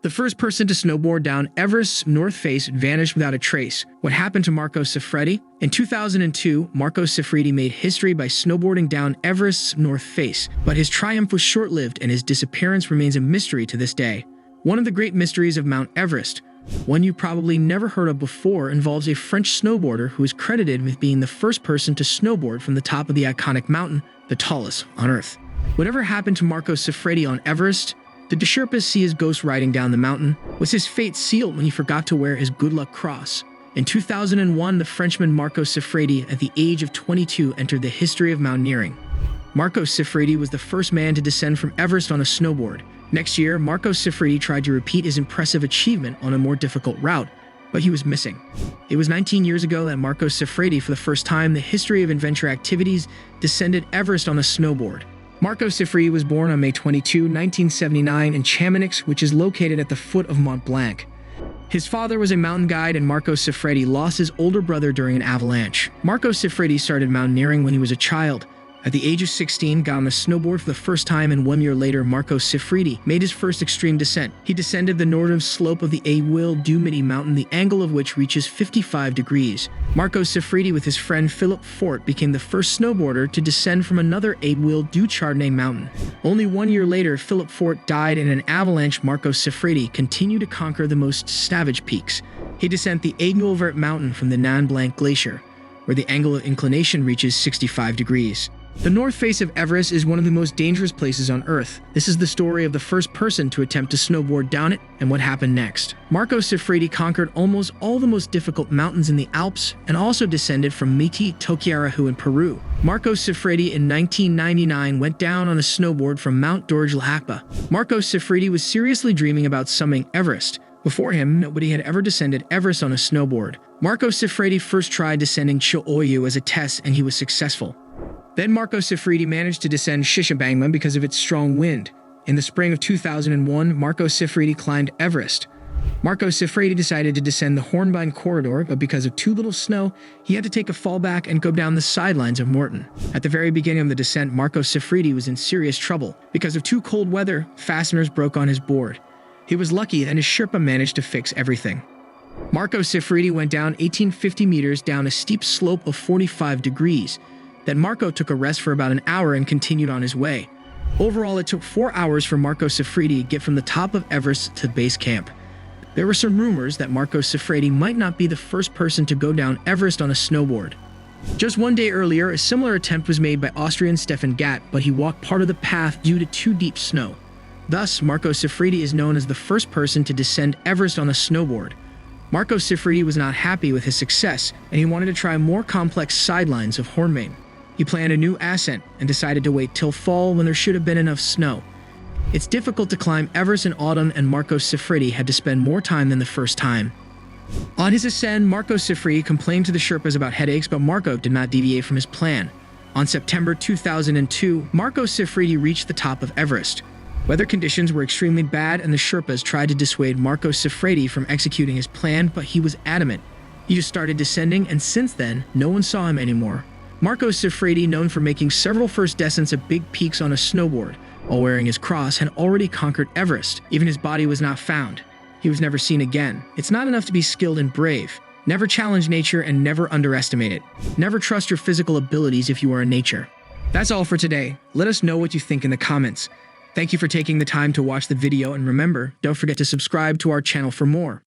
The first person to snowboard down Everest's north face vanished without a trace. What happened to Marco Siffredi? In 2002, Marco Siffredi made history by snowboarding down Everest's north face, but his triumph was short-lived and his disappearance remains a mystery to this day. One of the great mysteries of Mount Everest, one you probably never heard of before, involves a French snowboarder who is credited with being the first person to snowboard from the top of the iconic mountain, the tallest on Earth. Whatever happened to Marco Siffredi on Everest? Did the Sherpas see his ghost riding down the mountain? Was his fate sealed when he forgot to wear his good luck cross? In 2001, the Frenchman Marco Siffredi, at the age of 22, entered the history of mountaineering. Marco Siffredi was the first man to descend from Everest on a snowboard. Next year, Marco Siffredi tried to repeat his impressive achievement on a more difficult route, but he was missing. It was 19 years ago that Marco Siffredi, for the first time in the history of adventure activities, descended Everest on a snowboard. Marco Siffredi was born on May 22, 1979 in Chamonix, which is located at the foot of Mont Blanc. His father was a mountain guide, and Marco Siffredi lost his older brother during an avalanche. Marco Siffredi started mountaineering when he was a child. At the age of 16, got on a snowboard for the first time, and 1 year later, Marco Siffredi made his first extreme descent. He descended the northern slope of the Étoile-du-Midi mountain, the angle of which reaches 55 degrees. Marco Siffredi, with his friend Philippe Fort, became the first snowboarder to descend from another Étoile-du-Chardonnay mountain. Only 1 year later, Philippe Fort died in an avalanche. Marco Siffredi continued to conquer the most savage peaks. He descended the Aigle Vert mountain from the Mont Blanc glacier, where the angle of inclination reaches 65 degrees. The north face of Everest is one of the most dangerous places on Earth. This is the story of the first person to attempt to snowboard down it and what happened next. Marco Siffredi conquered almost all the most difficult mountains in the Alps and also descended from Miti Tokyarahu in Peru. Marco Siffredi in 1999 went down on a snowboard from Mount Dorje-Lakba. Marco Siffredi was seriously dreaming about summiting Everest. Before him, nobody had ever descended Everest on a snowboard. Marco Siffredi first tried descending Cho-Oyu as a test, and he was successful. Then Marco Siffredi managed to descend Shishibangma because of its strong wind. In the spring of 2001, Marco Siffredi climbed Everest. Marco Siffredi decided to descend the Hornbein Corridor, but because of too little snow, he had to take a fallback and go down the sidelines of Morton. At the very beginning of the descent, Marco Siffredi was in serious trouble. Because of too cold weather, fasteners broke on his board. He was lucky that his Sherpa managed to fix everything. Marco Siffredi went down 1850 meters down a steep slope of 45 degrees. Then Marco took a rest for about an hour and continued on his way. Overall, it took 4 hours for Marco Siffredi to get from the top of Everest to base camp. There were some rumors that Marco Siffredi might not be the first person to go down Everest on a snowboard. Just 1 day earlier, a similar attempt was made by Austrian Stefan Gatt, but he walked part of the path due to too deep snow. Thus, Marco Siffredi is known as the first person to descend Everest on a snowboard. Marco Siffredi was not happy with his success, and he wanted to try more complex sidelines of Hornbein. He planned a new ascent and decided to wait till fall when there should have been enough snow. It's difficult to climb Everest in autumn, and Marco Siffredi had to spend more time than the first time. On his ascent, Marco Siffredi complained to the Sherpas about headaches, but Marco did not deviate from his plan. On September 2002, Marco Siffredi reached the top of Everest. Weather conditions were extremely bad, and the Sherpas tried to dissuade Marco Siffredi from executing his plan, but he was adamant. He just started descending, and since then, no one saw him anymore. Marco Siffredi, known for making several first descents of big peaks on a snowboard, while wearing his cross, had already conquered Everest. Even his body was not found. He was never seen again. It's not enough to be skilled and brave. Never challenge nature and never underestimate it. Never trust your physical abilities if you are in nature. That's all for today. Let us know what you think in the comments. Thank you for taking the time to watch the video, and remember, don't forget to subscribe to our channel for more.